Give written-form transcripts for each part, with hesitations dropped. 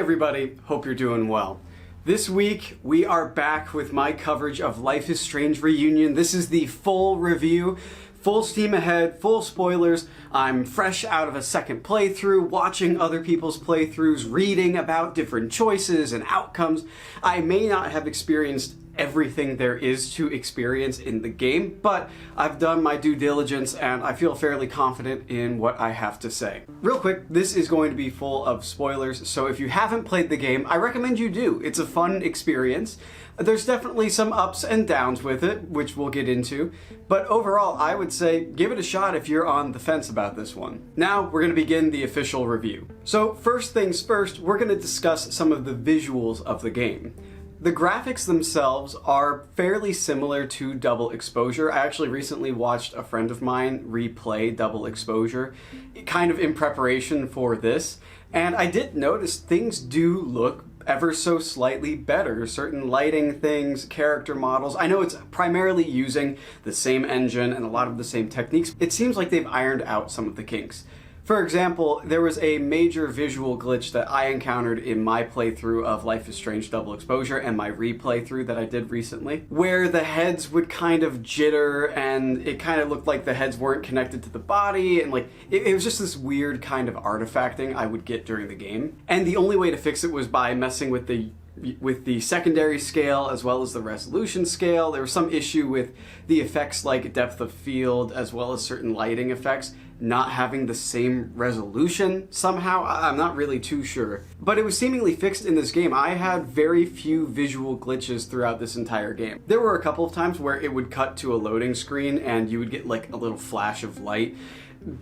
everybody, hope you're doing well. This week, we are back with my coverage of Life is Strange Reunion. This is the full review, full steam ahead, full spoilers. I'm fresh out of a second playthrough, watching other people's playthroughs, reading about different choices and outcomes. I may not have experienced everything there is to experience in the game, but I've done my due diligence and I feel fairly confident in what I have to say. Real quick, this is going to be full of spoilers, so if you haven't played the game, I recommend you do. It's a fun experience. There's definitely some ups and downs with it, which we'll get into, but overall, I would say give it a shot if you're on the fence about this one. Now, we're going to begin the official review. So first things first, we're going to discuss some of the visuals of the game. The graphics themselves are fairly similar to Double Exposure. I actually recently watched a friend of mine replay Double Exposure, kind of in preparation for this, and I did notice things do look ever so slightly better. Certain lighting things, character models. I know it's primarily using the same engine and a lot of the same techniques. It seems like they've ironed out some of the kinks. For example, there was a major visual glitch that I encountered in my playthrough of Life is Strange Double Exposure and my replay through that I did recently, where the heads would kind of jitter and it kind of looked like the heads weren't connected to the body, and like it was just this weird kind of artifacting I would get during the game. And the only way to fix it was by messing with the secondary scale as well as the resolution scale. There was some issue with the effects like depth of field as well as certain lighting effects not having the same resolution somehow. I'm not really too sure. But it was seemingly fixed in this game. I had very few visual glitches throughout this entire game. There were a couple of times where it would cut to a loading screen and you would get like a little flash of light.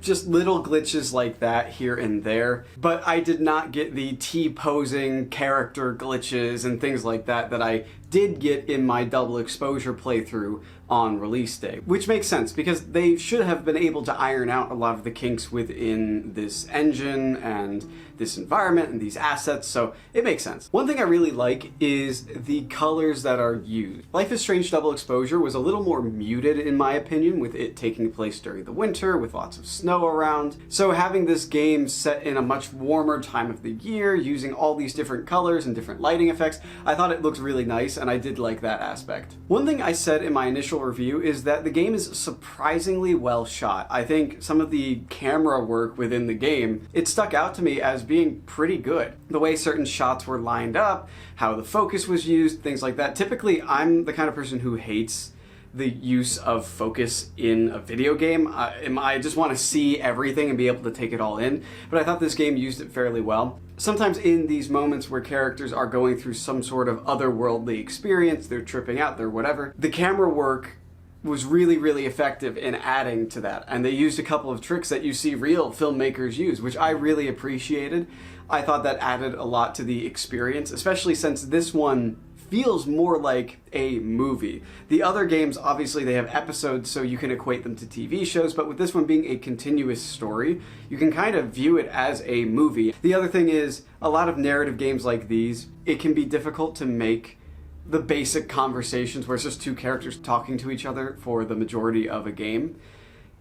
Just little glitches like that here and there, but I did not get the T-posing character glitches and things like that that I did get in my Double Exposure playthrough on release day, which makes sense because they should have been able to iron out a lot of the kinks within this engine and this environment and these assets, so it makes sense. One thing I really like is the colors that are used. Life is Strange Double Exposure was a little more muted in my opinion, with it taking place during the winter with lots of snow around. So having this game set in a much warmer time of the year, using all these different colors and different lighting effects, I thought it looked really nice and I did like that aspect. One thing I said in my initial review is that the game is surprisingly well shot. I think some of the camera work within the game, it stuck out to me as being pretty good. The way certain shots were lined up, how the focus was used, things like that. Typically, I'm the kind of person who hates the use of focus in a video game. I just want to see everything and be able to take it all in, but I thought this game used it fairly well. Sometimes in these moments where characters are going through some sort of otherworldly experience, they're tripping out, they're whatever, the camera work was really, really effective in adding to that. And they used a couple of tricks that you see real filmmakers use, which I really appreciated. I thought that added a lot to the experience, especially since this one feels more like a movie. The other games, obviously they have episodes so you can equate them to TV shows, but with this one being a continuous story, you can kind of view it as a movie. The other thing is, a lot of narrative games like these, it can be difficult to make the basic conversations where it's just two characters talking to each other for the majority of a game.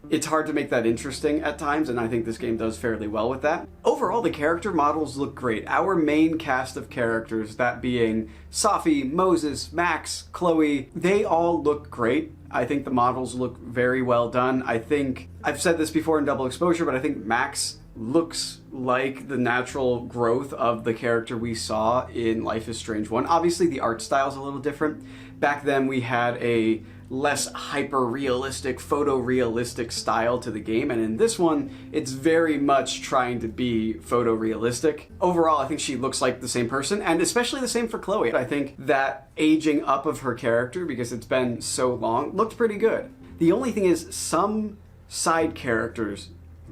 It's hard to make that interesting at times, and I think this game does fairly well with that. Overall, the character models look great. Our main cast of characters, that being Safi, Moses, Max, Chloe, they all look great. I think the models look very well done. I think, I've said this before in Double Exposure, but I think Max looks like the natural growth of the character we saw in Life is Strange 1. Obviously, the art style is a little different. Back then, we had a less hyper-realistic, photorealistic style to the game, and in this one, it's very much trying to be photorealistic. Overall, I think she looks like the same person, and especially the same for Chloe. I think that aging up of her character, because it's been so long, looked pretty good. The only thing is, some side characters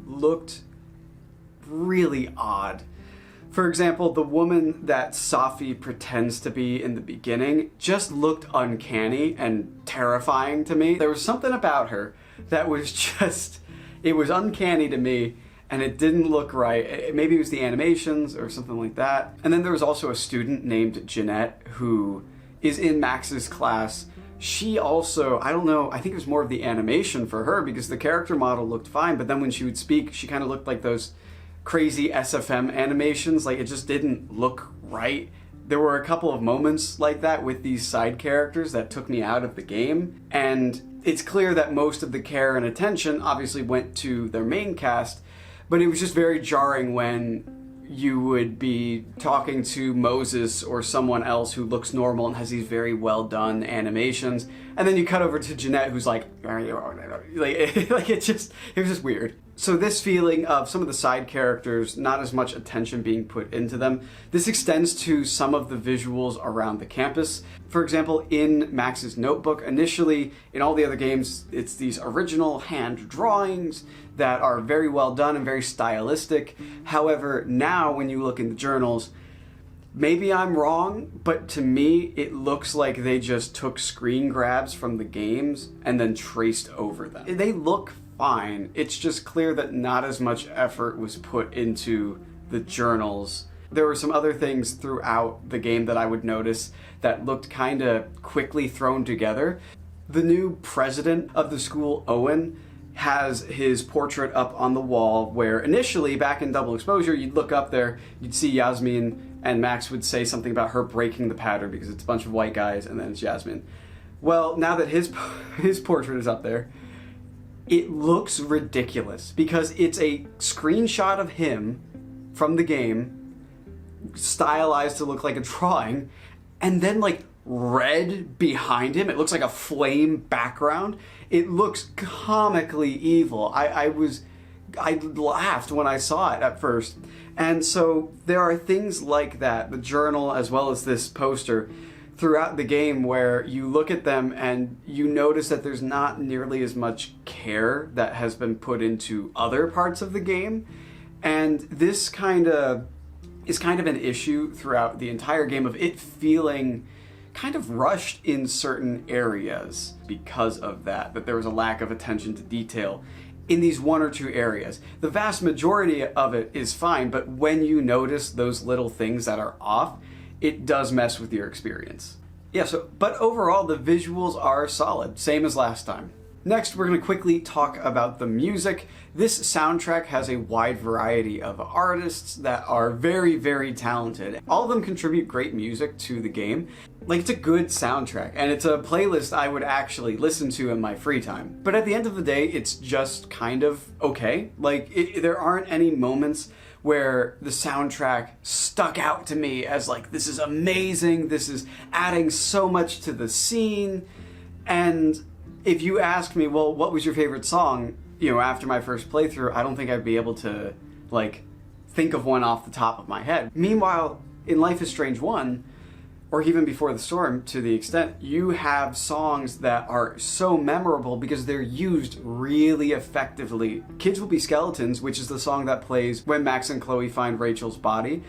looked really odd. For example, the woman that Safi pretends to be in the beginning just looked uncanny and terrifying to me. There was something about her that was just, it was uncanny to me and it didn't look right. Maybe it was the animations or something like that. And then there was also a student named Jeanette who is in Max's class. She also, I don't know, I think it was more of the animation for her because the character model looked fine, but then when she would speak, she kind of looked like those crazy SFM animations. Like, it just didn't look right. There were a couple of moments like that with these side characters that took me out of the game, and it's clear that most of the care and attention obviously went to their main cast, but it was just very jarring when you would be talking to Moses or someone else who looks normal and has these very well done animations, and then you cut over to Jeanette, who's like it was just weird. So this feeling of some of the side characters, not as much attention being put into them, this extends to some of the visuals around the campus. For example, in Max's notebook, initially in all the other games, it's these original hand drawings that are very well done and very stylistic. However, now when you look in the journals, maybe I'm wrong, but to me, it looks like they just took screen grabs from the games and then traced over them. They look fine. It's just clear that not as much effort was put into the journals. There were some other things throughout the game that I would notice that looked kind of quickly thrown together. The new president of the school, Owen, has his portrait up on the wall, where initially, back in Double Exposure, you'd look up there, you'd see Yasmin, and Max would say something about her breaking the pattern because it's a bunch of white guys, and then it's Yasmin. Well, now that his portrait is up there, it looks ridiculous because it's a screenshot of him from the game, stylized to look like a drawing, and then like red behind him. It looks like a flame background. It looks comically evil. I laughed when I saw it at first. And so there are things like that, the journal as well as this poster, throughout the game where you look at them and you notice that there's not nearly as much care that has been put into other parts of the game. And this is kind of an issue throughout the entire game of it feeling kind of rushed in certain areas because of that there was a lack of attention to detail in these one or two areas. The vast majority of it is fine, but when you notice those little things that are off, it does mess with your experience. Yeah, but overall, the visuals are solid, same as last time. Next, we're going to quickly talk about the music. This soundtrack has a wide variety of artists that are very, very talented. All of them contribute great music to the game. Like, it's a good soundtrack, and it's a playlist I would actually listen to in my free time. But at the end of the day, it's just kind of okay. Like, there aren't any moments where the soundtrack stuck out to me as like, this is amazing, this is adding so much to the scene. And if you ask me, well, what was your favorite song, after my first playthrough, I don't think I'd be able to, think of one off the top of my head. Meanwhile, in Life is Strange 1, or even Before the Storm, to the extent, you have songs that are so memorable because they're used really effectively. Kids Will Be Skeletons, which is the song that plays when Max and Chloe find Rachel's body,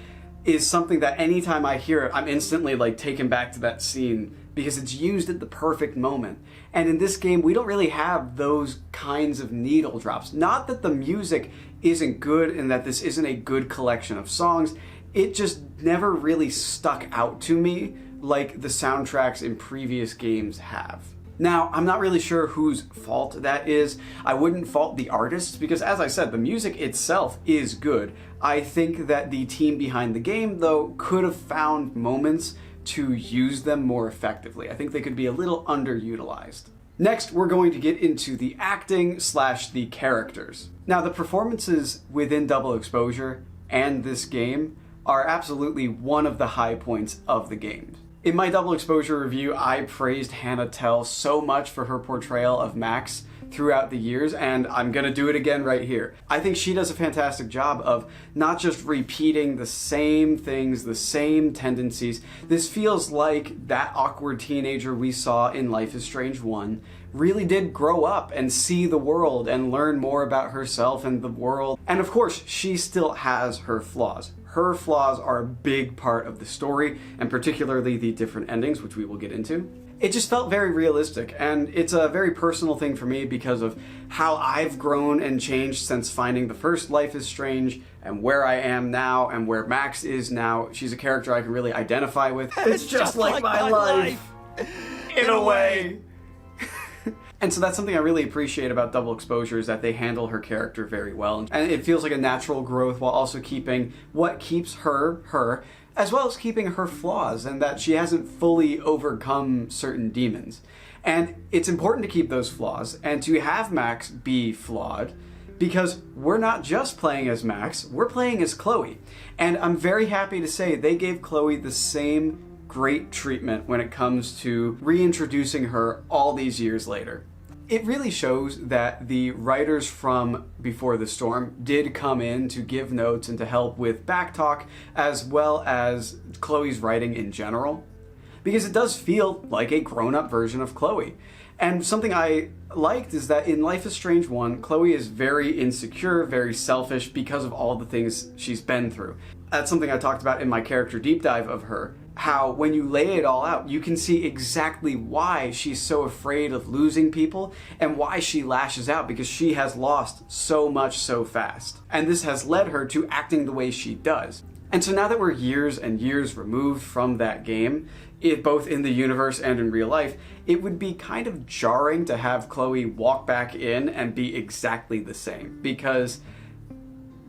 is something that anytime I hear it, I'm instantly taken back to that scene because it's used at the perfect moment. And in this game, we don't really have those kinds of needle drops. Not that the music isn't good and that this isn't a good collection of songs, it just never really stuck out to me like the soundtracks in previous games have. Now, I'm not really sure whose fault that is. I wouldn't fault the artists because, as I said, the music itself is good. I think that the team behind the game, though, could have found moments to use them more effectively. I think they could be a little underutilized. Next, we're going to get into the acting / the characters. Now, the performances within Double Exposure and this game are absolutely one of the high points of the game. In my Double Exposure review, I praised Hannah Tell so much for her portrayal of Max throughout the years, and I'm gonna do it again right here. I think she does a fantastic job of not just repeating the same things, the same tendencies. This feels like that awkward teenager we saw in Life is Strange 1 really did grow up and see the world and learn more about herself and the world. And of course, she still has her flaws. Her flaws are a big part of the story, and particularly the different endings, which we will get into. It just felt very realistic, and it's a very personal thing for me because of how I've grown and changed since finding the first Life is Strange, and where I am now, and where Max is now. She's a character I can really identify with. It's just like my life! In a way! And so that's something I really appreciate about Double Exposure, is that they handle her character very well. And it feels like a natural growth while also keeping what keeps her, her, as well as keeping her flaws, and that she hasn't fully overcome certain demons. And it's important to keep those flaws and to have Max be flawed, because we're not just playing as Max, we're playing as Chloe. And I'm very happy to say they gave Chloe the same great treatment when it comes to reintroducing her all these years later. It really shows that the writers from Before the Storm did come in to give notes and to help with backtalk, as well as Chloe's writing in general, because it does feel like a grown-up version of Chloe. And something I liked is that in Life is Strange 1, Chloe is very insecure, very selfish because of all the things she's been through. That's something I talked about in my character deep dive of her, how when you lay it all out, you can see exactly why she's so afraid of losing people and why she lashes out, because she has lost so much so fast. And this has led her to acting the way she does. And so now that we're years and years removed from that game, both in the universe and in real life, it would be kind of jarring to have Chloe walk back in and be exactly the same, because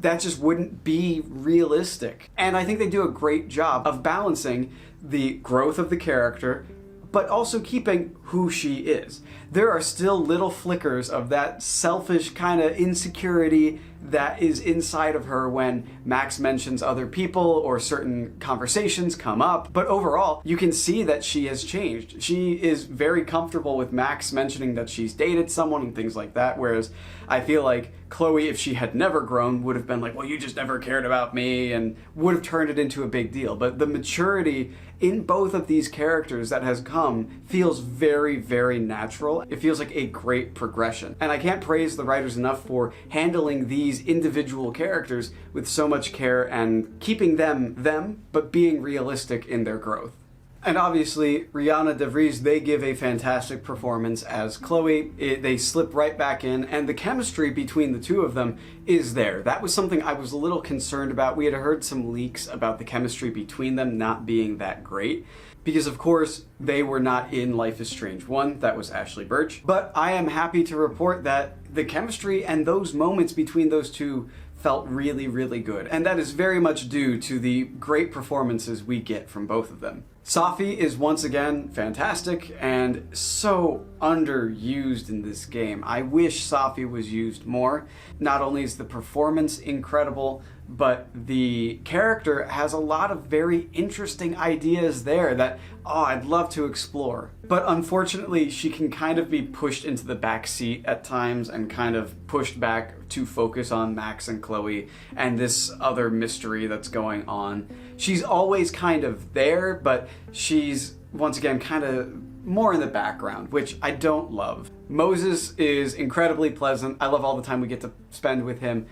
that just wouldn't be realistic. And I think they do a great job of balancing the growth of the character, but also keeping who she is. There are still little flickers of that selfish kind of insecurity that is inside of her when Max mentions other people or certain conversations come up. But overall, you can see that she has changed. She is very comfortable with Max mentioning that she's dated someone and things like that, whereas I feel like Chloe, if she had never grown, would have been like, well, you just never cared about me, and would have turned it into a big deal. But the maturity in both of these characters that has come feels very, very natural. It feels like a great progression. And I can't praise the writers enough for handling these individual characters with so much care and keeping them, but being realistic in their growth. And obviously, Rihanna DeVries, they give a fantastic performance as Chloe. They slip right back in, and the chemistry between the two of them is there. That was something I was a little concerned about. We had heard some leaks about the chemistry between them not being that great, because of course, they were not in Life is Strange 1. That was Ashley Birch. But I am happy to report that the chemistry and those moments between those two felt really, really good. And that is very much due to the great performances we get from both of them. Safi is once again fantastic and so underused in this game. I wish Safi was used more. Not only is the performance incredible, but the character has a lot of very interesting ideas there that, I'd love to explore. But unfortunately, she can kind of be pushed into the back seat at times and kind of pushed back to focus on Max and Chloe and this other mystery that's going on. She's always kind of there, but she's, once again, kind of more in the background, which I don't love. Moses is incredibly pleasant. I love all the time we get to spend with him.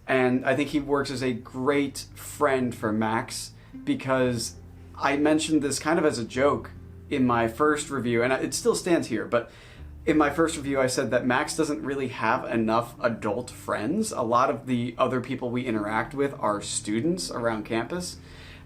And I think he works as a great friend for Max, because I mentioned this kind of as a joke in my first review, and it still stands here, but in my first review I said that Max doesn't really have enough adult friends. A lot of the other people we interact with are students around campus,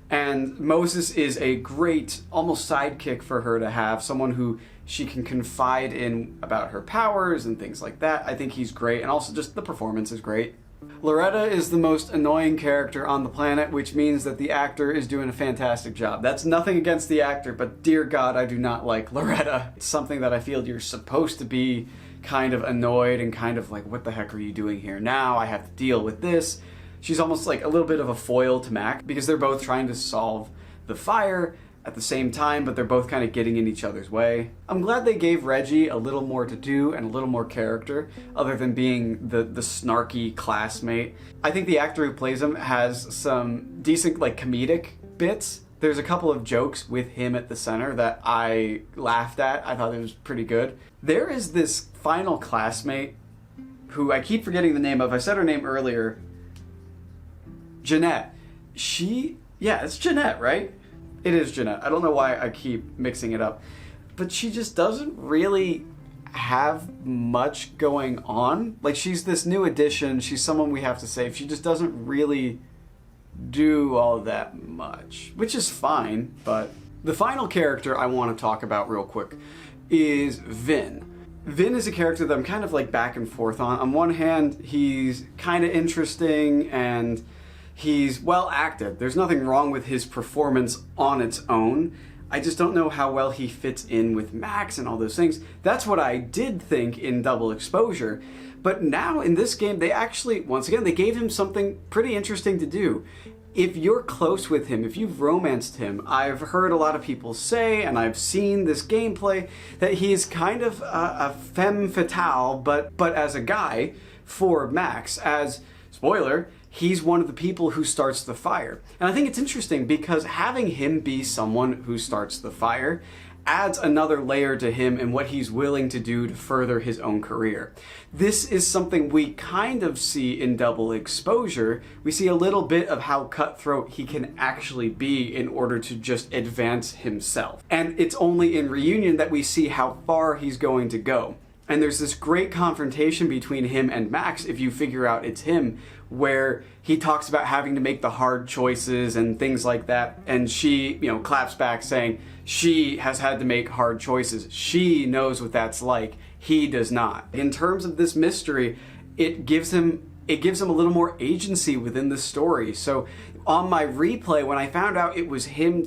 and Moses is a great, almost sidekick for her to have, someone who she can confide in about her powers and things like that. I think he's great, and also just the performance is great. Loretta is the most annoying character on the planet, which means that the actor is doing a fantastic job. That's nothing against the actor, but dear God, I do not like Loretta. It's something that I feel you're supposed to be kind of annoyed and kind of like, what the heck are you doing here now? I have to deal with this. She's almost like a little bit of a foil to Mac, because they're both trying to solve the fire at the same time, but they're both kind of getting in each other's way. I'm glad they gave Reggie a little more to do and a little more character, other than being the snarky classmate. I think the actor who plays him has some decent, like, comedic bits. There's a couple of jokes with him at the center that I laughed at. I thought it was pretty good. There is this final classmate who I keep forgetting the name of. I said her name earlier. Jeanette. Yeah, it's Jeanette, right? It is Jeanette. I don't know why I keep mixing it up. But she just doesn't really have much going on. Like, she's this new addition. She's someone we have to save. She just doesn't really do all that much, which is fine. But the final character I want to talk about real quick is Vin. Vin is a character that I'm kind of like back and forth on. On one hand, he's kind of interesting and he's well acted. There's nothing wrong with his performance on its own. I just don't know how well he fits in with Max and all those things. That's what I did think in Double Exposure. But now in this game, they actually, once again, they gave him something pretty interesting to do. If you're close with him, if you've romanced him, I've heard a lot of people say, and I've seen this gameplay, that he's kind of a femme fatale, but as a guy for Max. As, spoiler, he's one of the people who starts the fire. And I think it's interesting because having him be someone who starts the fire adds another layer to him and what he's willing to do to further his own career. This is something we kind of see in Double Exposure. We see a little bit of how cutthroat he can actually be in order to just advance himself. And it's only in Reunion that we see how far he's going to go. And there's this great confrontation between him and Max, if you figure out it's him, where he talks about having to make the hard choices and things like that. And she, claps back saying she has had to make hard choices. She knows what that's like. He does not. In terms of this mystery, it gives him a little more agency within the story. So on my replay, when I found out it was him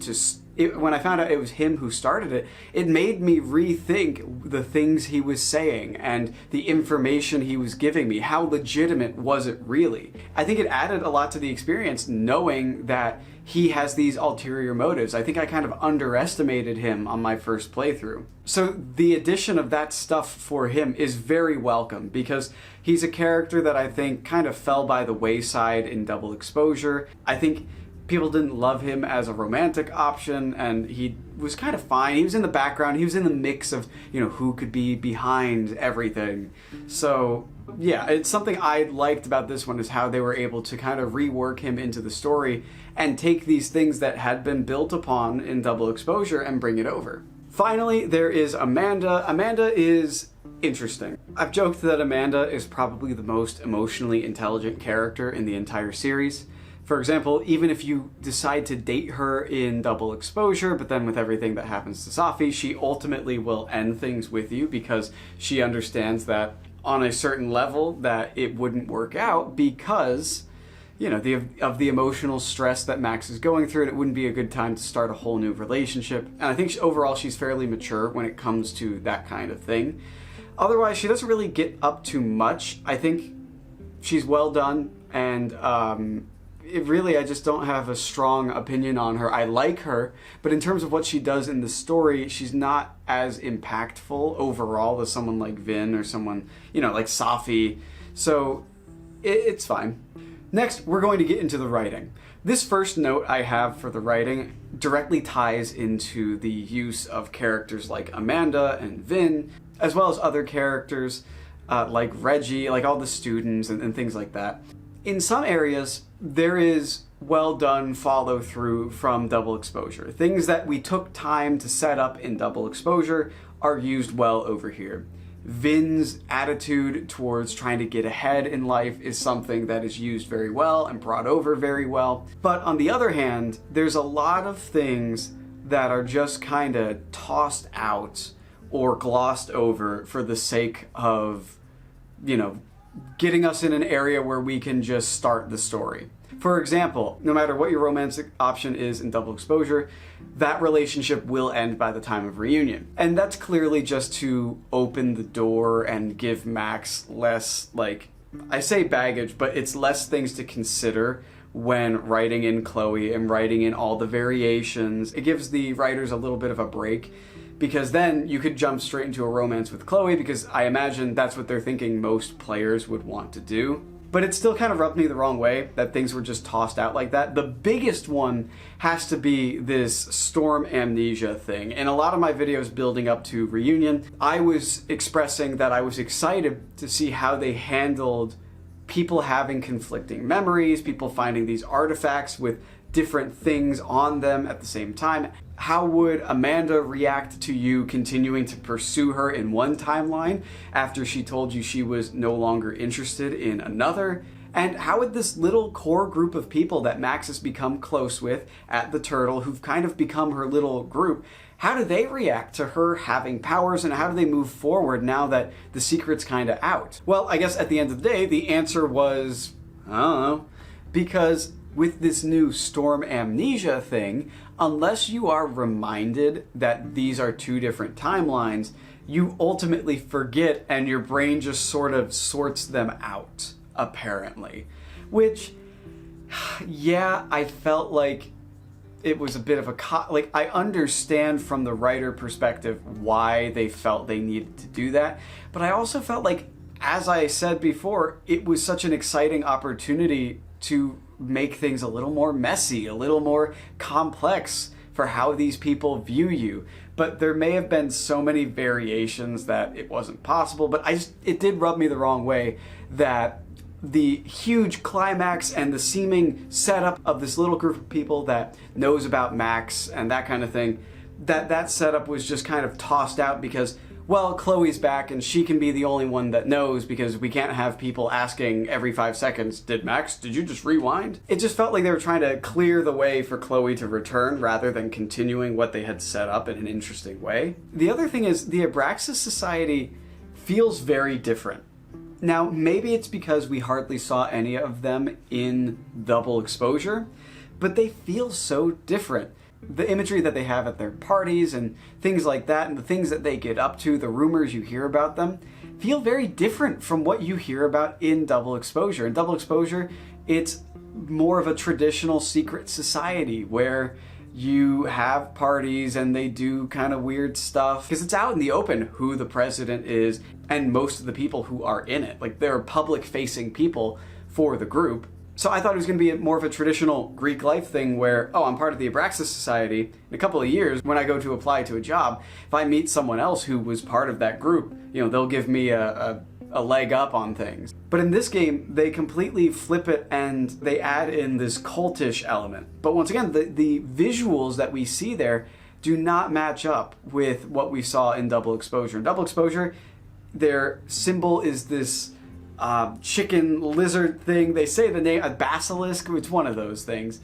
who started it, it made me rethink the things he was saying and the information he was giving me. How legitimate was it really? I think it added a lot to the experience knowing that he has these ulterior motives. I think I kind of underestimated him on my first playthrough. So the addition of that stuff for him is very welcome because he's a character that I think kind of fell by the wayside in Double Exposure. I think people didn't love him as a romantic option, and he was kind of fine. He was in the background. He was in the mix of, who could be behind everything. So, yeah, it's something I liked about this one is how they were able to kind of rework him into the story and take these things that had been built upon in Double Exposure and bring it over. Finally, there is Amanda. Amanda is interesting. I've joked that Amanda is probably the most emotionally intelligent character in the entire series. For example, even if you decide to date her in Double Exposure, but then with everything that happens to Safi, she ultimately will end things with you because she understands that on a certain level that it wouldn't work out because, of the emotional stress that Max is going through, and it wouldn't be a good time to start a whole new relationship. And I think overall she's fairly mature when it comes to that kind of thing. Otherwise, she doesn't really get up to much. I think she's well done, and I just don't have a strong opinion on her. I like her, but in terms of what she does in the story, she's not as impactful overall as someone like Vin or someone, like Safi. So it's fine. Next, we're going to get into the writing. This first note I have for the writing directly ties into the use of characters like Amanda and Vin, as well as other characters like Reggie, like all the students and things like that. In some areas, there is well done follow through from Double Exposure. Things that we took time to set up in Double Exposure are used well over here. Vin's attitude towards trying to get ahead in life is something that is used very well and brought over very well. But on the other hand, there's a lot of things that are just kind of tossed out or glossed over for the sake of, getting us in an area where we can just start the story. For example, no matter what your romantic option is in Double Exposure, that relationship will end by the time of Reunion. And that's clearly just to open the door and give Max less, I say baggage, but it's less things to consider when writing in Chloe and writing in all the variations. It gives the writers a little bit of a break, because then you could jump straight into a romance with Chloe, because I imagine that's what they're thinking most players would want to do. But it still kind of rubbed me the wrong way that things were just tossed out like that. The biggest one has to be this storm amnesia thing. In a lot of my videos building up to Reunion, I was expressing that I was excited to see how they handled people having conflicting memories, people finding these artifacts with different things on them at the same time. How would Amanda react to you continuing to pursue her in one timeline after she told you she was no longer interested in another? And how would this little core group of people that Max has become close with at the Turtle, who've kind of become her little group, how do they react to her having powers, and how do they move forward now that the secret's kind of out? Well, I guess at the end of the day, the answer was, I don't know, because with this new storm amnesia thing, unless you are reminded that these are two different timelines, you ultimately forget and your brain just sort of sorts them out, apparently. Which, yeah, I felt like it was a bit of a like, I understand from the writer perspective why they felt they needed to do that, but I also felt like, as I said before, it was such an exciting opportunity to make things a little more messy, a little more complex for how these people view you. But there may have been so many variations that it wasn't possible, but it did rub me the wrong way that the huge climax and the seeming setup of this little group of people that knows about Max and that kind of thing, that setup was just kind of tossed out because, well, Chloe's back and she can be the only one that knows because we can't have people asking every 5 seconds, did you just rewind? It just felt like they were trying to clear the way for Chloe to return rather than continuing what they had set up in an interesting way. The other thing is the Abraxas Society feels very different. Now, maybe it's because we hardly saw any of them in Double Exposure, but they feel so different. The imagery that they have at their parties and things like that, and the things that they get up to, the rumors you hear about them, feel very different from what you hear about in Double Exposure. In Double Exposure, it's more of a traditional secret society where you have parties and they do kind of weird stuff because it's out in the open who the president is and most of the people who are in it. Like, they're public facing people for the group. So I thought it was going to be more of a traditional Greek life thing where, oh, I'm part of the Abraxas Society. In a couple of years, when I go to apply to a job, if I meet someone else who was part of that group, they'll give me a leg up on things. But in this game, they completely flip it and they add in this cultish element. But once again, the visuals that we see there do not match up with what we saw in Double Exposure. In Double Exposure, their symbol is this chicken lizard thing. They say the name, a basilisk, it's one of those things.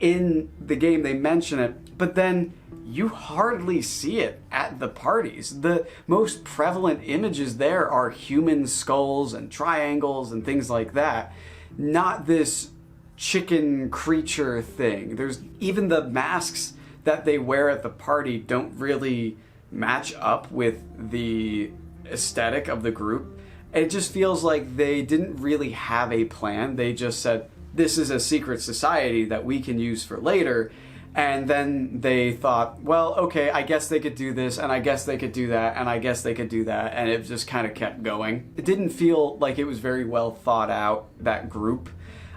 In the game, they mention it, but then you hardly see it at the parties. The most prevalent images there are human skulls and triangles and things like that, not this chicken creature thing. There's even the masks that they wear at the party don't really match up with the aesthetic of the group. It just feels like they didn't really have a plan. They just said, this is a secret society that we can use for later. And then they thought, well, okay, I guess they could do this, and I guess they could do that, and I guess they could do that, and it just kind of kept going. It didn't feel like it was very well thought out, that group.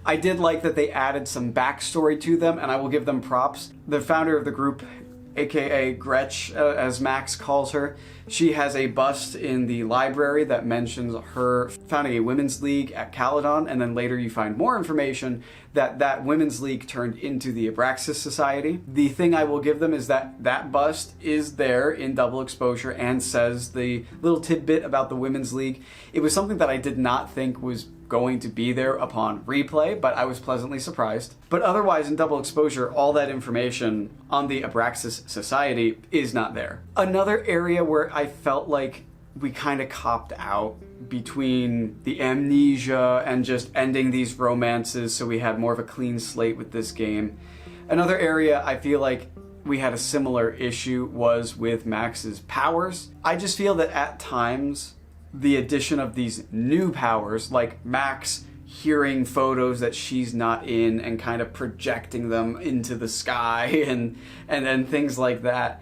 I did like that they added some backstory to them, and I will give them props. The founder of the group, aka Gretch, as Max calls her, she has a bust in the library that mentions her founding a women's league at Caledon, and then later you find more information that women's league turned into the Abraxas Society. The thing I will give them is that bust is there in Double Exposure and says the little tidbit about the women's league. It was something that I did not think was going to be there upon replay, but I was pleasantly surprised. But otherwise, in Double Exposure, all that information on the Abraxas Society is not there. Another area where I felt like we kind of copped out between the amnesia and just ending these romances so we had more of a clean slate with this game. Another area I feel like we had a similar issue was with Max's powers. I just feel that at times the addition of these new powers, like Max hearing photos that she's not in and kind of projecting them into the sky and things like that,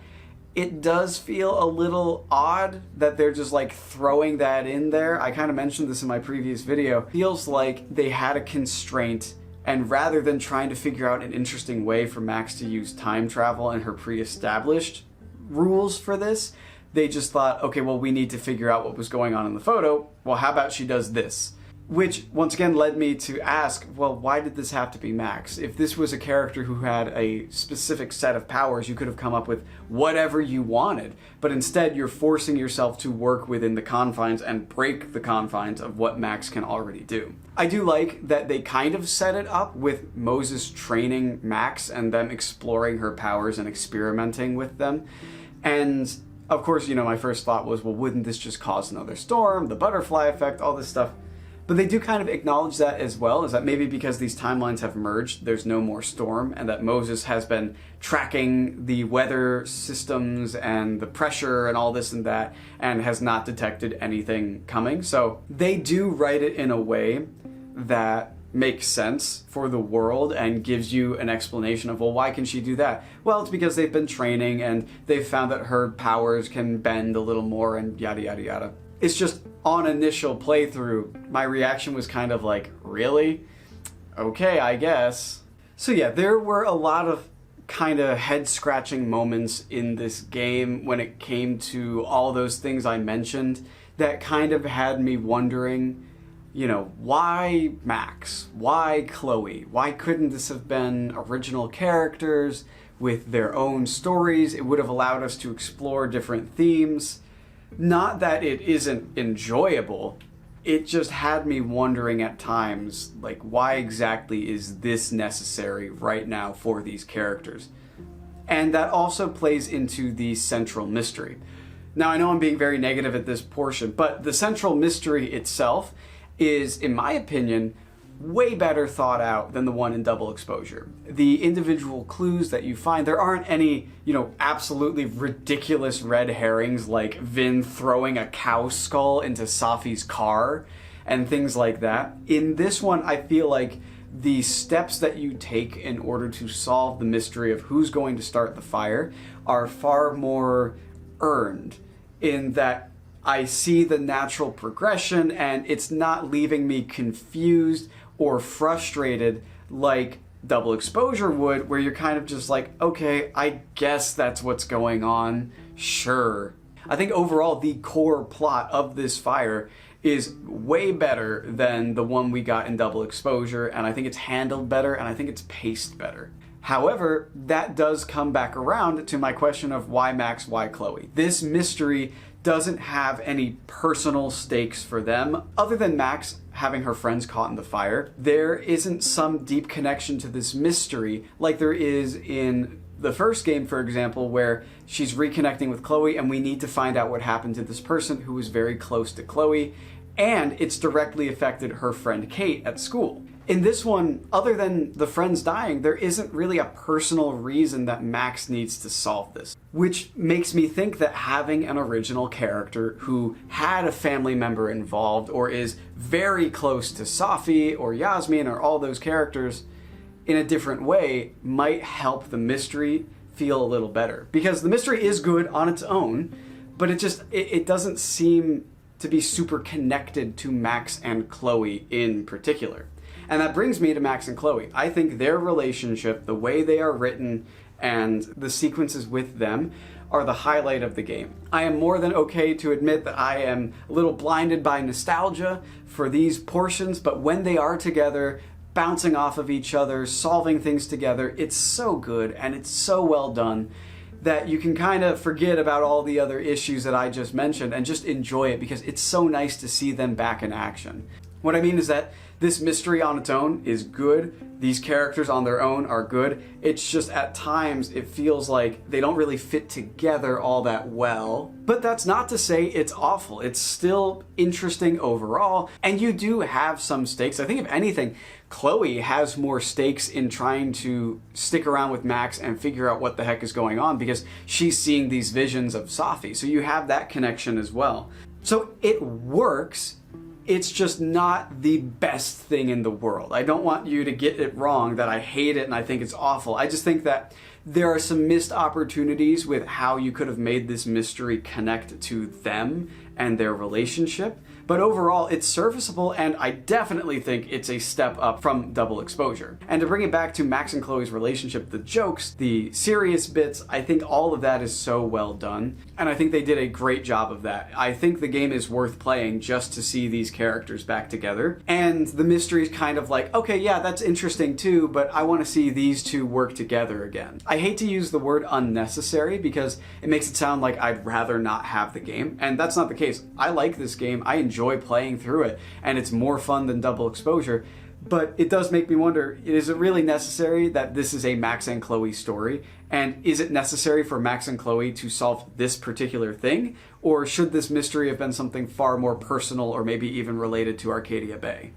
it does feel a little odd that they're just like throwing that in there. I kind of mentioned this in my previous video. It feels like they had a constraint, and rather than trying to figure out an interesting way for Max to use time travel and her pre-established rules for this, they just thought, okay, well, we need to figure out what was going on in the photo. Well, how about she does this? Which, once again, led me to ask, well, why did this have to be Max? If this was a character who had a specific set of powers, you could have come up with whatever you wanted. But instead, you're forcing yourself to work within the confines and break the confines of what Max can already do. I do like that they kind of set it up with Moses training Max and them exploring her powers and experimenting with them. And of course, my first thought was, well, wouldn't this just cause another storm, the butterfly effect, all this stuff? But they do kind of acknowledge that as well, is that maybe because these timelines have merged, there's no more storm, and that Moses has been tracking the weather systems and the pressure and all this and that, and has not detected anything coming. So they do write it in a way that makes sense for the world and gives you an explanation of, well, why can she do that? Well, it's because they've been training and they've found that her powers can bend a little more and yada, yada, yada. It's just, on initial playthrough, my reaction was kind of like, really? Okay, I guess. So yeah, there were a lot of kind of head-scratching moments in this game when it came to all those things I mentioned that kind of had me wondering, why Max? Why Chloe? Why couldn't this have been original characters with their own stories? It would have allowed us to explore different themes. Not that it isn't enjoyable, it just had me wondering at times, like, why exactly is this necessary right now for these characters? And that also plays into the central mystery. Now, I know I'm being very negative at this portion, but the central mystery itself is, in my opinion, way better thought out than the one in Double Exposure. The individual clues that you find, there aren't any, absolutely ridiculous red herrings like Vin throwing a cow skull into Safi's car and things like that. In this one, I feel like the steps that you take in order to solve the mystery of who's going to start the fire are far more earned, in that I see the natural progression and it's not leaving me confused or frustrated like Double Exposure would, where you're kind of just like, okay, I guess that's what's going on, sure. I think overall the core plot of this fire is way better than the one we got in Double Exposure, and I think it's handled better, and I think it's paced better. However, that does come back around to my question of why Max, why Chloe? This mystery doesn't have any personal stakes for them, other than Max having her friends caught in the fire. There isn't some deep connection to this mystery like there is in the first game, for example, where she's reconnecting with Chloe and we need to find out what happened to this person who was very close to Chloe, and it's directly affected her friend Kate at school. In this one, other than the friends dying, there isn't really a personal reason that Max needs to solve this. Which makes me think that having an original character who had a family member involved or is very close to Safi or Yasmin or all those characters in a different way might help the mystery feel a little better. Because the mystery is good on its own, but it doesn't seem to be super connected to Max and Chloe in particular. And that brings me to Max and Chloe. I think their relationship, the way they are written, and the sequences with them are the highlight of the game. I am more than okay to admit that I am a little blinded by nostalgia for these portions, but when they are together, bouncing off of each other, solving things together, it's so good and it's so well done that you can kind of forget about all the other issues that I just mentioned and just enjoy it because it's so nice to see them back in action. What I mean is that this mystery on its own is good. These characters on their own are good. It's just at times it feels like they don't really fit together all that well. But that's not to say it's awful. It's still interesting overall. And you do have some stakes. I think if anything, Chloe has more stakes in trying to stick around with Max and figure out what the heck is going on because she's seeing these visions of Safi. So you have that connection as well. So it works. It's just not the best thing in the world. I don't want you to get it wrong that I hate it and I think it's awful. I just think that there are some missed opportunities with how you could have made this mystery connect to them and their relationship. but overall it's serviceable, and I definitely think it's a step up from Double Exposure. And to bring it back to Max and Chloe's relationship, the jokes, the serious bits, I think all of that is so well done, and I think they did a great job of that. I think the game is worth playing just to see these characters back together, and the mystery is kind of like, okay, yeah, that's interesting too, but I want to see these two work together again. I hate to use the word unnecessary because it makes it sound like I'd rather not have the game, and that's not the case. I like this game, I enjoy playing through it, and it's more fun than Double Exposure, but it does make me wonder, is it really necessary that this is a Max and Chloe story? And is it necessary for Max and Chloe to solve this particular thing? Or should this mystery have been something far more personal or maybe even related to Arcadia Bay?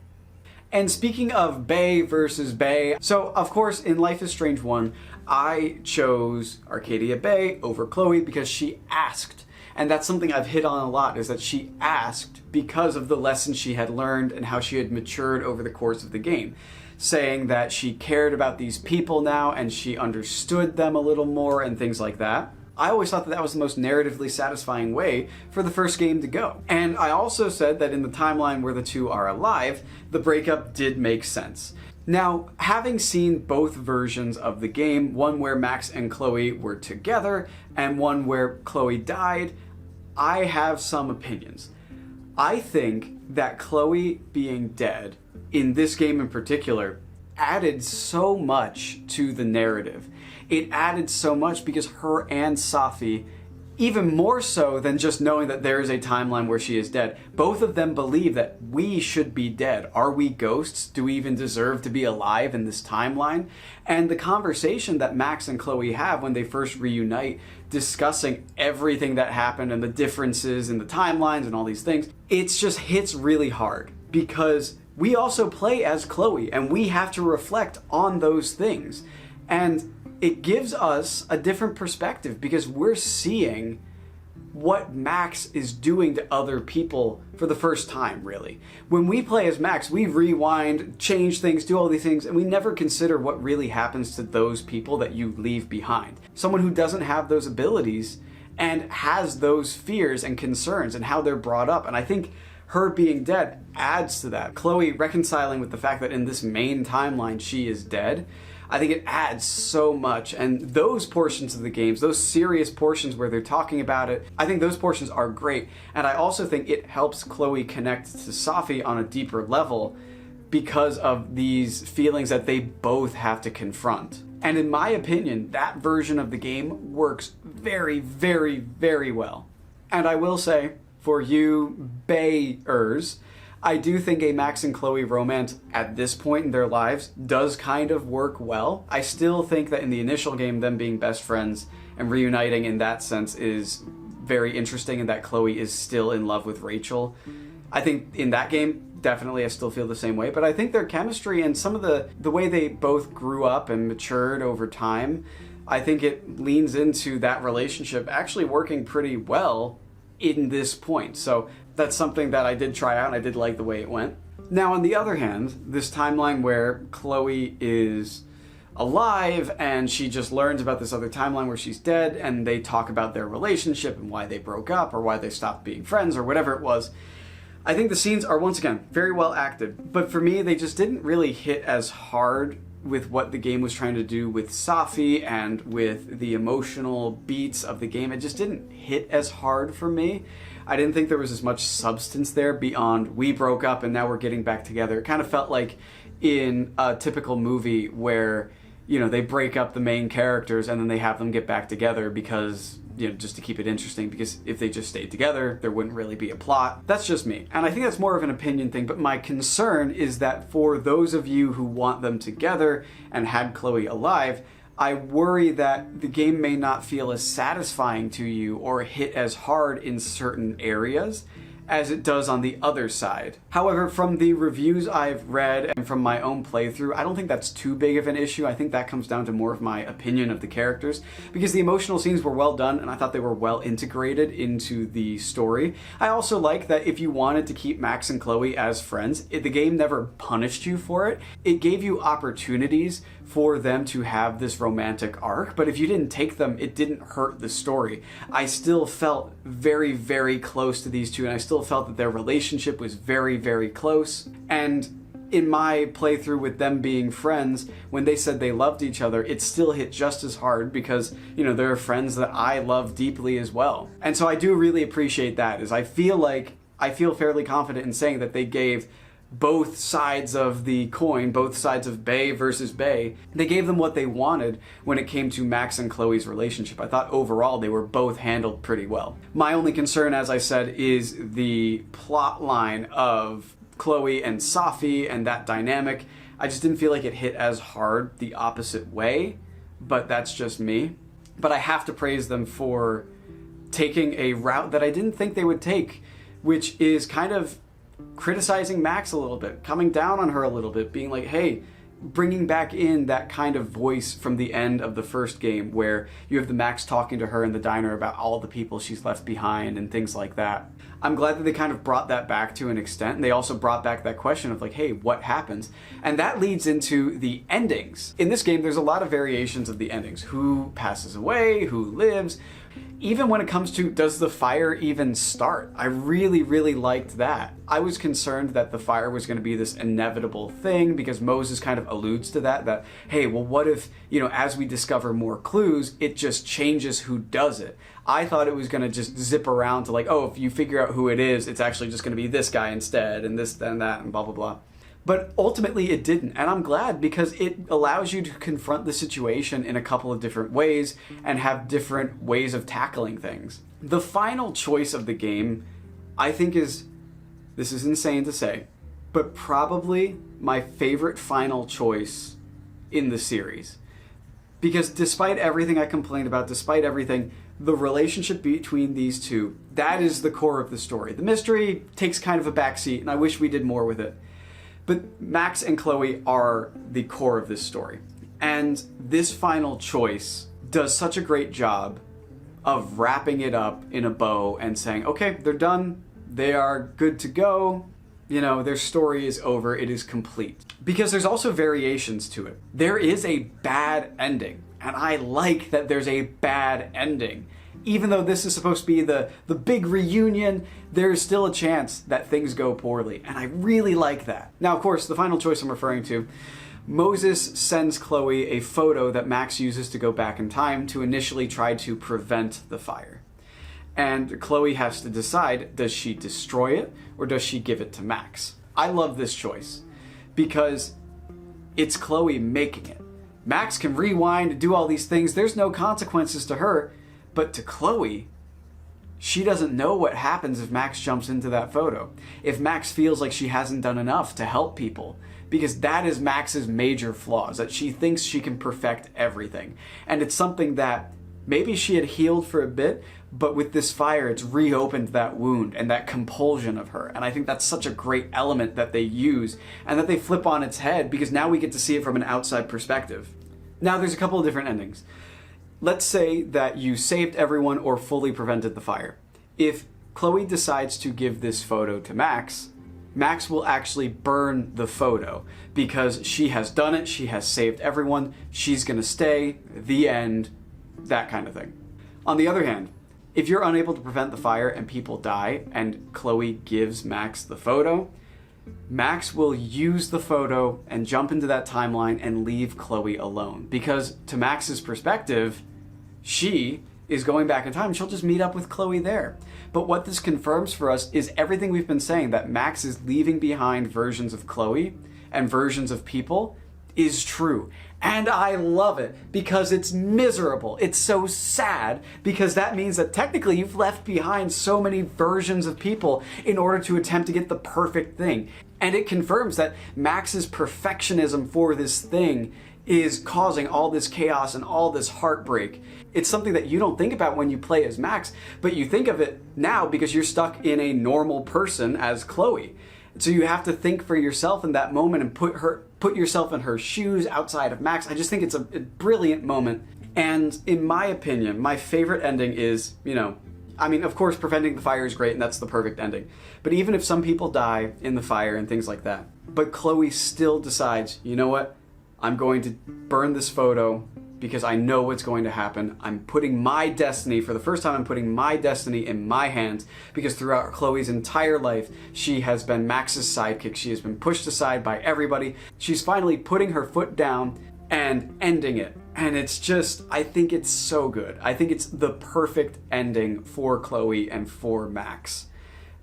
And speaking of Bay versus Bay, so of course in Life is Strange 1, I chose Arcadia Bay over Chloe because she asked. And that's something I've hit on a lot, is that she asked because of the lessons she had learned and how she had matured over the course of the game, saying that she cared about these people now and she understood them a little more and things like that. I always thought that that was the most narratively satisfying way for the first game to go. And I also said that in the timeline where the two are alive, the breakup did make sense. Now, having seen both versions of the game, one where Max and Chloe were together and one where Chloe died, I have some opinions. I think that Chloe being dead, in this game in particular, added so much to the narrative. It added so much because her and Safi, even more so than just knowing that there is a timeline where she is dead, both of them believe that we should be dead. Are we ghosts? Do we even deserve to be alive in this timeline? And the conversation that Max and Chloe have when they first reunite, discussing everything that happened and the differences in the timelines and all these things, it just hits really hard because we also play as Chloe and we have to reflect on those things. And it gives us a different perspective because we're seeing what Max is doing to other people for the first time, really. When we play as Max, we rewind, change things, do all these things, and we never consider what really happens to those people that you leave behind. Someone who doesn't have those abilities and has those fears and concerns and how they're brought up. And I think her being dead adds to that. Chloe reconciling with the fact that in this main timeline she is dead, I think it adds so much. And those portions of the games, those serious portions where they're talking about it, I think those portions are great. And I also think it helps Chloe connect to Safi on a deeper level because of these feelings that they both have to confront. And in my opinion, that version of the game works very, very, very well. And I will say, for you Bayers, I do think a Max and Chloe romance at this point in their lives does kind of work well. I still think that in the initial game, them being best friends and reuniting in that sense is very interesting, and that Chloe is still in love with Rachel. I think in that game, definitely I still feel the same way, but I think their chemistry and some of the way they both grew up and matured over time, I think it leans into that relationship actually working pretty well in this point. So that's something that I did try out and I did like the way it went. Now, on the other hand, this timeline where Chloe is alive and she just learns about this other timeline where she's dead, and they talk about their relationship and why they broke up or why they stopped being friends or whatever it was. I think the scenes are, once again, very well acted, but for me, they just didn't really hit as hard with what the game was trying to do with Safi and with the emotional beats of the game. It just didn't hit as hard for me. I didn't think there was as much substance there beyond we broke up and now we're getting back together. It kind of felt like in a typical movie where, you know, they break up the main characters and then they have them get back together because, you know, just to keep it interesting, because if they just stayed together, there wouldn't really be a plot. That's just me. And I think that's more of an opinion thing, but my concern is that for those of you who want them together and had Chloe alive, I worry that the game may not feel as satisfying to you or hit as hard in certain areas as it does on the other side. However, from the reviews I've read and from my own playthrough, I don't think that's too big of an issue. I think that comes down to more of my opinion of the characters, because the emotional scenes were well done and I thought they were well integrated into the story. I also like that if you wanted to keep Max and Chloe as friends, the game never punished you for it. It gave you opportunities for them to have this romantic arc, but if you didn't take them, it didn't hurt the story. I still felt very, very close to these two, and I still felt that their relationship was very, very close. And in my playthrough with them being friends, when they said they loved each other, it still hit just as hard because, you know, there are friends that I love deeply as well. And so I do really appreciate that, is I feel fairly confident in saying that they gave both sides of the coin, both sides of Bay versus Bay, they gave them what they wanted when it came to Max and Chloe's relationship. I thought overall they were both handled pretty well. My only concern, as I said, is the plot line of Chloe and Safi and that dynamic. I just didn't feel like it hit as hard the opposite way, but that's just me. But I have to praise them for taking a route that I didn't think they would take, which is kind of criticizing Max a little bit, coming down on her a little bit, being like, hey, bringing back in that kind of voice from the end of the first game where you have the Max talking to her in the diner about all the people she's left behind and things like that. I'm glad that they kind of brought that back to an extent, and they also brought back that question of like, hey, what happens? And that leads into the endings. In this game, there's a lot of variations of the endings. Who passes away, who lives. Even when it comes to, does the fire even start? I really, really liked that. I was concerned that the fire was going to be this inevitable thing because Moses kind of alludes to that, hey, well, what if, you know, as we discover more clues, it just changes who does it. I thought it was going to just zip around to like, oh, if you figure out who it is, it's actually just going to be this guy instead, and this and that, and blah, blah, blah. But ultimately it didn't, and I'm glad because it allows you to confront the situation in a couple of different ways and have different ways of tackling things. The final choice of the game, I think this is insane to say, but probably my favorite final choice in the series. Because despite everything I complained about, despite everything, the relationship between these two, that is the core of the story. The mystery takes kind of a backseat, and I wish we did more with it. But Max and Chloe are the core of this story. And this final choice does such a great job of wrapping it up in a bow and saying, okay, they're done. They are good to go. You know, their story is over. It is complete. Because there's also variations to it. There is a bad ending. And I like that there's a bad ending. Even though this is supposed to be the big reunion, there's still a chance that things go poorly. And I really like that. Now, of course, the final choice I'm referring to, Moses sends Chloe a photo that Max uses to go back in time to initially try to prevent the fire. And Chloe has to decide, does she destroy it or does she give it to Max? I love this choice because it's Chloe making it. Max can rewind and do all these things. There's no consequences to her. But to Chloe, she doesn't know what happens if Max jumps into that photo. If Max feels like she hasn't done enough to help people. Because that is Max's major flaws, that she thinks she can perfect everything. And it's something that maybe she had healed for a bit, but with this fire, it's reopened that wound and that compulsion of her. And I think that's such a great element that they use and that they flip on its head because now we get to see it from an outside perspective. Now, there's a couple of different endings. Let's say that you saved everyone or fully prevented the fire. If Chloe decides to give this photo to Max, Max will actually burn the photo because she has done it, she has saved everyone, she's gonna stay, the end, that kind of thing. On the other hand, if you're unable to prevent the fire and people die and Chloe gives Max the photo, Max will use the photo and jump into that timeline and leave Chloe alone. Because to Max's perspective, she is going back in time. She'll just meet up with Chloe there. But what this confirms for us is everything we've been saying, that Max is leaving behind versions of Chloe and versions of people, is true. And I love it because it's miserable. It's so sad because that means that technically you've left behind so many versions of people in order to attempt to get the perfect thing. And it confirms that Max's perfectionism for this thing is causing all this chaos and all this heartbreak. It's something that you don't think about when you play as Max, but you think of it now because you're stuck in a normal person as Chloe. So you have to think for yourself in that moment and put yourself in her shoes outside of Max. I just think it's a brilliant moment. And in my opinion, my favorite ending is, of course, preventing the fire is great and that's the perfect ending. But even if some people die in the fire and things like that, but Chloe still decides, you know what? I'm going to burn this photo because I know what's going to happen. I'm putting my destiny, for the first time, I'm putting my destiny in my hands, because throughout Chloe's entire life, she has been Max's sidekick. She has been pushed aside by everybody. She's finally putting her foot down and ending it. And it's just, I think it's so good. I think it's the perfect ending for Chloe and for Max.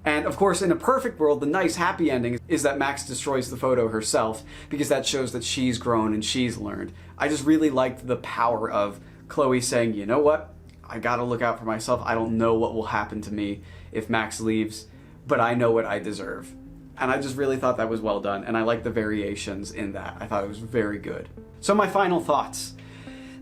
And of course, in a perfect world, the nice happy ending is that Max destroys the photo herself, because that shows that she's grown and she's learned. I just really liked the power of Chloe saying, you know what? I gotta look out for myself. I don't know what will happen to me if Max leaves, but I know what I deserve. And I just really thought that was well done, and I like the variations in that. I thought it was very good. So my final thoughts.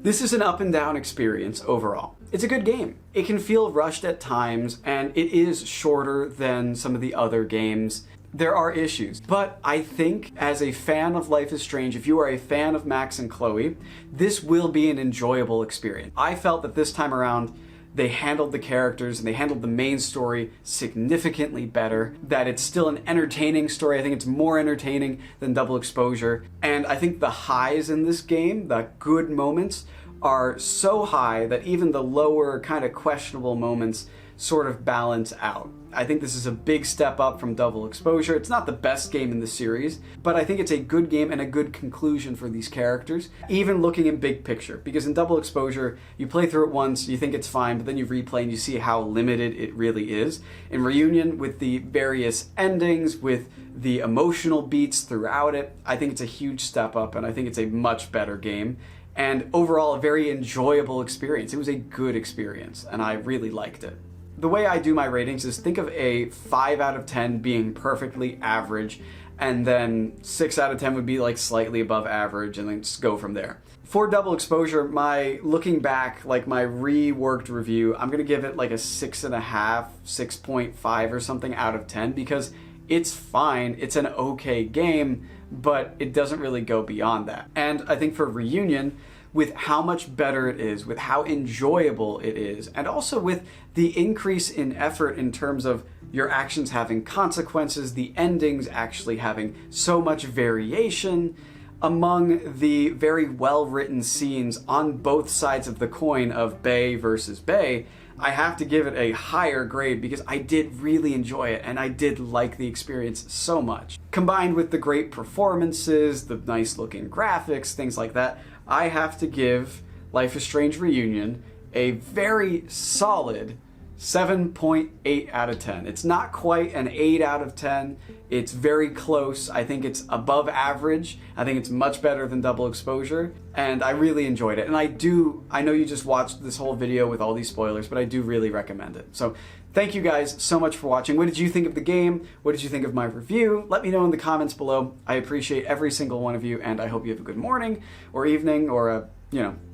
This is an up and down experience overall. It's a good game. It can feel rushed at times, and it is shorter than some of the other games. There are issues, but I think as a fan of Life is Strange, if you are a fan of Max and Chloe, this will be an enjoyable experience. I felt that this time around, they handled the characters and they handled the main story significantly better, that it's still an entertaining story. I think it's more entertaining than Double Exposure. And I think the highs in this game, the good moments, are so high that even the lower kind of questionable moments sort of balance out. I think this is a big step up from Double Exposure. It's not the best game in the series, but I think it's a good game and a good conclusion for these characters, even looking in big picture. Because in Double Exposure, you play through it once, you think it's fine, but then you replay and you see how limited it really is. In Reunion, with the various endings, with the emotional beats throughout it, I think it's a huge step up, and I think it's a much better game. And overall, a very enjoyable experience. It was a good experience, and I really liked it. The way I do my ratings is think of a 5 out of 10 being perfectly average, and then 6 out of 10 would be like slightly above average, and then just go from there. For Double Exposure, my looking back, like my reworked review, I'm gonna give it like a 6.5, 6.5 or something out of 10, because it's fine, it's an okay game, but it doesn't really go beyond that. And I think for Reunion, with how much better it is, with how enjoyable it is, and also with the increase in effort in terms of your actions having consequences, the endings actually having so much variation, among the very well-written scenes on both sides of the coin of Bay versus Bay, I have to give it a higher grade because I did really enjoy it and I did like the experience so much. Combined with the great performances, the nice looking graphics, things like that, I have to give Life is Strange Reunion a very solid 7.8 out of 10. It's not quite an 8 out of 10. It's very close. I think it's above average. I think it's much better than Double Exposure, and I really enjoyed it. And I know you just watched this whole video with all these spoilers, but I do really recommend it. So thank you guys so much for watching. What did you think of the game? What did you think of my review? Let me know in the comments below. I appreciate every single one of you, and I hope you have a good morning or evening or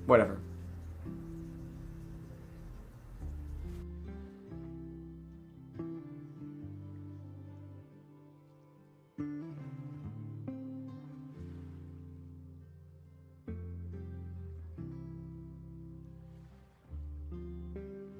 whatever.